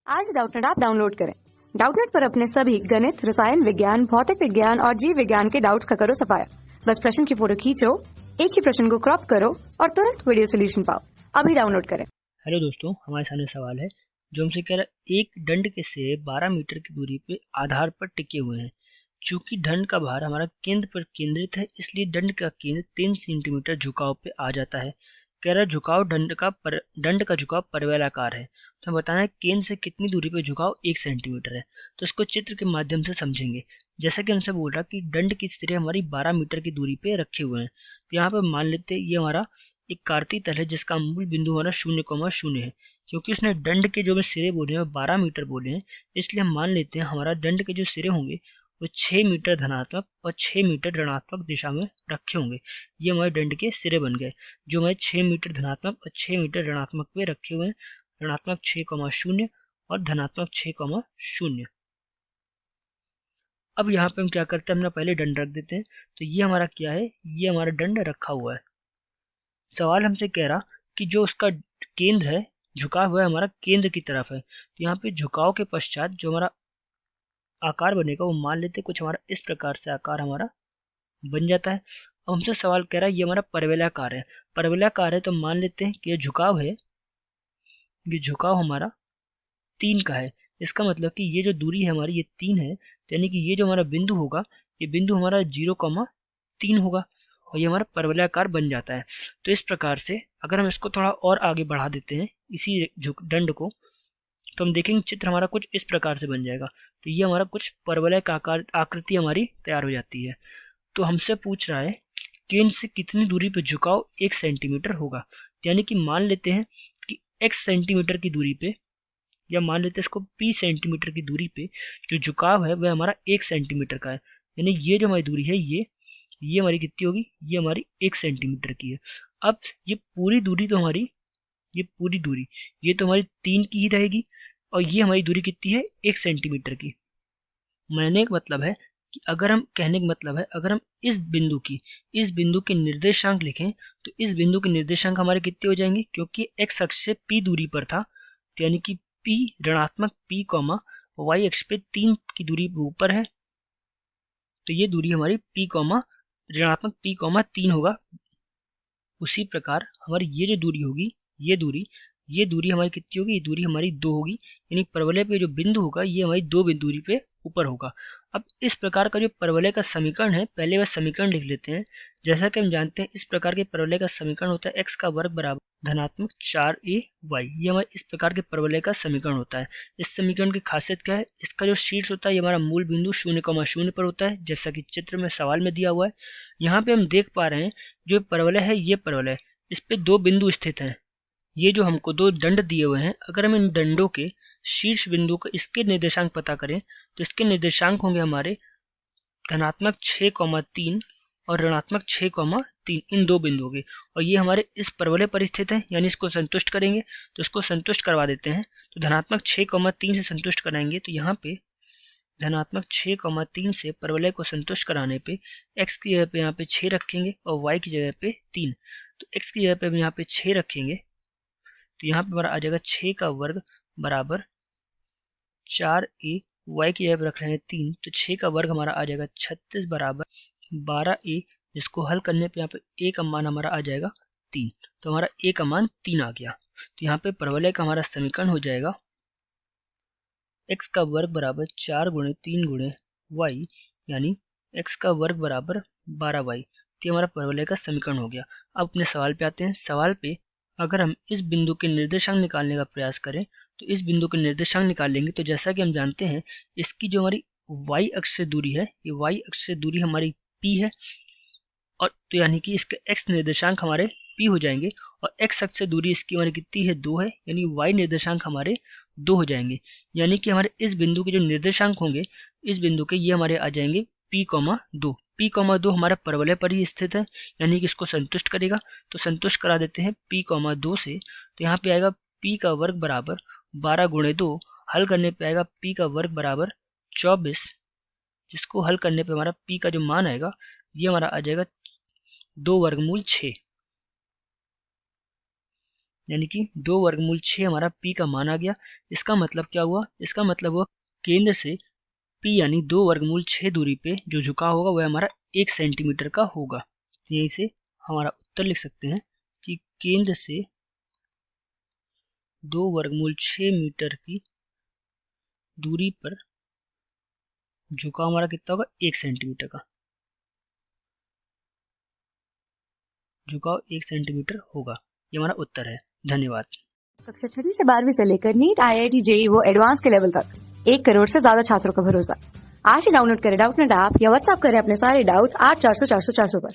आज Doubtnut app download करें। Doubtnut पर अपने सभी गणित, रसायन विज्ञान, भौतिक विज्ञान और जीव विज्ञान के डाउट्स का करो सफाया। बस प्रश्न की फोटो खींचो, एक ही प्रश्न को क्रॉप करो और तुरंत वीडियो सोल्यूशन पाओ। अभी डाउनलोड करें। हेलो दोस्तों, हमारे सामने सवाल है जो हमसे कह रहा है एक दंड के सिरे 12 मीटर की दूरी पे आधार पर टिके हुए हैं। चूंकि दंड का भार हमारा केंद्र पर केंद्रित है, इसलिए दंड का केंद्र 3 सेंटीमीटर झुकाव पे आ जाता है। कह रहा है झुकाव दंड का झुकाव परवलयाकार है। तो हमें बताना है केंद्र से कितनी दूरी पे झुकाव 1 सेंटीमीटर है। तो इसको चित्र के माध्यम से समझेंगे। जैसा कि हमसे बोल रहा कि दंड की सिरे हमारी 12 मीटर की दूरी पे रखे हुए हैं। तो यहाँ पे मान लेते हैं ये हमारा एक कार्तीय तल है जिसका मूल बिंदु हमारा 0,0 है। क्योंकि उसने दंड के जो सिरे बोले हैं 12 मीटर बोले हैं, इसलिए हम मान लेते हैं हमारा दंड के जो सिरे होंगे वो 6 मीटर धनात्मक और 6 मीटर ऋणात्मक दिशा में रखे होंगे। ये हमारे दंड के सिरे बन गए जो हमारे 6 मीटर धनात्मक और 6 मीटर ऋणात्मक पे रखे हुए हैं। ऋणात्मक 6,0 और धनात्मक 6,0। अब यहाँ पे हम क्या करते हैं, अपना पहले दंड रख देते हैं। तो ये हमारा क्या है, ये हमारा दंड रखा हुआ है। सवाल हमसे कह रहा कि जो उसका केंद्र है, झुकाव हुआ है हमारा केंद्र की तरफ है। तो यहाँ पे झुकाव के पश्चात जो हमारा आकार बनेगा वो मान लेते कुछ हमारा इस प्रकार से आकार हमारा बन जाता है। अब हमसे सवाल कह रहा है ये हमारा परवलयाकार है। परवलयाकार है तो मान लेते हैं कि ये झुकाव है, ये झुकाव हमारा 3 का है। इसका मतलब कि ये जो दूरी है हमारी ये 3 है, यानी कि ये जो हमारा बिंदु होगा ये बिंदु हमारा 0,3 होगा और ये हमारा परवलयाकार बन जाता है। तो इस प्रकार से अगर हम इसको थोड़ा और आगे बढ़ा देते हैं इसी दंड को, तो हम देखेंगे चित्र हमारा कुछ इस प्रकार से बन जाएगा। तो ये हमारा कुछ परवलय का आकृति हमारी तैयार हो जाती है। तो हमसे पूछ रहा है केंद्र से कितनी दूरी पर झुकाव 1 सेंटीमीटर होगा। यानी कि मान लेते हैं कि x सेंटीमीटर की दूरी पे, या मान लेते हैं इसको p सेंटीमीटर की दूरी पे जो झुकाव है वह हमारा 1 सेंटीमीटर का है। यानी ये जो हमारी दूरी है ये हमारी कितनी होगी, ये हमारी 1 सेंटीमीटर की है। अब ये पूरी दूरी तो हमारी, ये पूरी दूरी ये तो हमारी 3 की ही रहेगी और ये हमारी दूरी कितनी है 1 सेंटीमीटर की। कहने का मतलब है कि अगर हम इस बिंदु के निर्देशांक लिखें तो इस बिंदु के निर्देशांक हमारे कितने हो जाएंगे, क्योंकि x अक्ष से p दूरी पर था। तो यानी कि p ऋणात्मक p कॉमा y अक्ष पे 3 की दूरी ऊपर है। तो ये दूरी हमारी p कॉमा ऋणात्मक p कॉमा 3 होगा। उसी प्रकार हमारी ये जो दूरी होगी ये दूरी हमारी कितनी होगी, ये दूरी हमारी 2 होगी। यानी परवलय पे जो बिंदु होगा ये हमारी 2 दूरी पे ऊपर होगा। अब इस प्रकार का जो परवलय का समीकरण है, पहले वह समीकरण लिख लेते हैं। जैसा कि हम जानते हैं इस प्रकार के परवलय का समीकरण होता है x का वर्ग बराबर धनात्मक 4ay। ये हमारे इस प्रकार के परवलय का समीकरण होता है। इस समीकरण की खासियत क्या है, इसका जो शीर्ष होता है ये हमारा मूल बिंदु 0,0 पर होता है, जैसा कि चित्र में सवाल में दिया हुआ है। यहाँ पे हम देख पा रहे हैं जो परवलय है ये परवलय, इस पे 2 बिंदु स्थित हैं। ये जो हमको 2 दंड दिए हुए हैं, अगर हम इन दंडों के शीर्ष बिंदु का इसके निर्देशांक पता करें तो इसके निर्देशांक होंगे हमारे धनात्मक 6,3 और ऋणात्मक 6,3, इन 2 बिंदुओं के। और ये हमारे इस परवलय पर स्थित है, यानी इसको संतुष्ट करेंगे। तो इसको संतुष्ट करवा देते हैं। तो धनात्मक 6,3 से संतुष्ट कराएंगे तो यहाँ पे धनात्मक 6,3 से परवलय को संतुष्ट कराने पे x की जगह पे यहाँ पे 6 रखेंगे और y की जगह पे 3। तो x की जगह पे हम यहाँ पे 6 रखेंगे तो यहाँ पे हमारा आ जाएगा 6 का वर्ग बराबर 4a, y की जगह पे रख रहे हैं 3, तो 6 का वर्ग हमारा आ जाएगा 36 बराबर 12a, जिसको हल करने पे यहाँ पे a का मान हमारा आ जाएगा 3। तो हमारा a का मान 3 आ गया। तो यहाँ पे परवलय का हमारा समीकरण हो जाएगा x का वर्ग बराबर 4 गुणे 3 गुणे y, यानी x का वर्ग बराबर 12y। तो हमारा परवलय का समीकरण हो गया। अब अपने सवाल पे आते हैं। सवाल पे अगर हम इस बिंदु के निर्देशांक निकालने का प्रयास करें तो इस बिंदु के निर्देशांक निकाल लेंगे। तो जैसा कि हम जानते हैं इसकी जो हमारी y अक्ष से दूरी है, ये y अक्ष से दूरी हमारी p है, और तो यानी कि इसके x निर्देशांक हमारे p हो जाएंगे और x अक्ष से दूरी इसकी हमारी कितनी है 2 है, यानी y निर्देशांक हमारे 2 हो जाएंगे। यानी कि हमारे इस बिंदु के जो निर्देशांक होंगे इस बिंदु के ये हमारे आ जाएंगे p,2। p,2 हमारा परवलय पर ही स्थित है, यानी कि इसको संतुष्ट करेगा। तो संतुष्ट करा देते हैं p,2 से। तो यहाँ पे आएगा p का वर्ग बराबर 12 गुणे 2, हल करने पे आएगा p का वर्ग बराबर 24, जिसको हल करने पे हमारा p का जो मान आएगा ये हमारा आ जाएगा 2 वर्गमूल 6। यानी कि 2 वर्गमूल 6 हमारा P का मान आ गया। इसका मतलब क्या हुआ? इसका मतलब हुआ केंद्र से P यानी 2 वर्गमूल 6 दूरी पे जो झुकाव होगा वह हमारा 1 सेंटीमीटर का होगा। यहीं से हमारा उत्तर लिख सकते हैं कि केंद्र से 2 वर्गमूल 6 मीटर की दूरी पर झुकाव हमारा कितना होगा? 1 सेंटीमीटर का। झुकाव 1 सेंटीमीटर होगा। ये हमारा उत्तर है। धन्यवाद। कक्षा 6 से 12वीं से लेकर नीट, IIT, JEE वो एडवांस के लेवल तक 1 करोड़ से ज्यादा छात्रों का भरोसा। आज ही डाउनलोड करें डाउटनेट ऐप या व्हाट्सएप करें अपने सारे डाउट्स 8400 400 400 पर।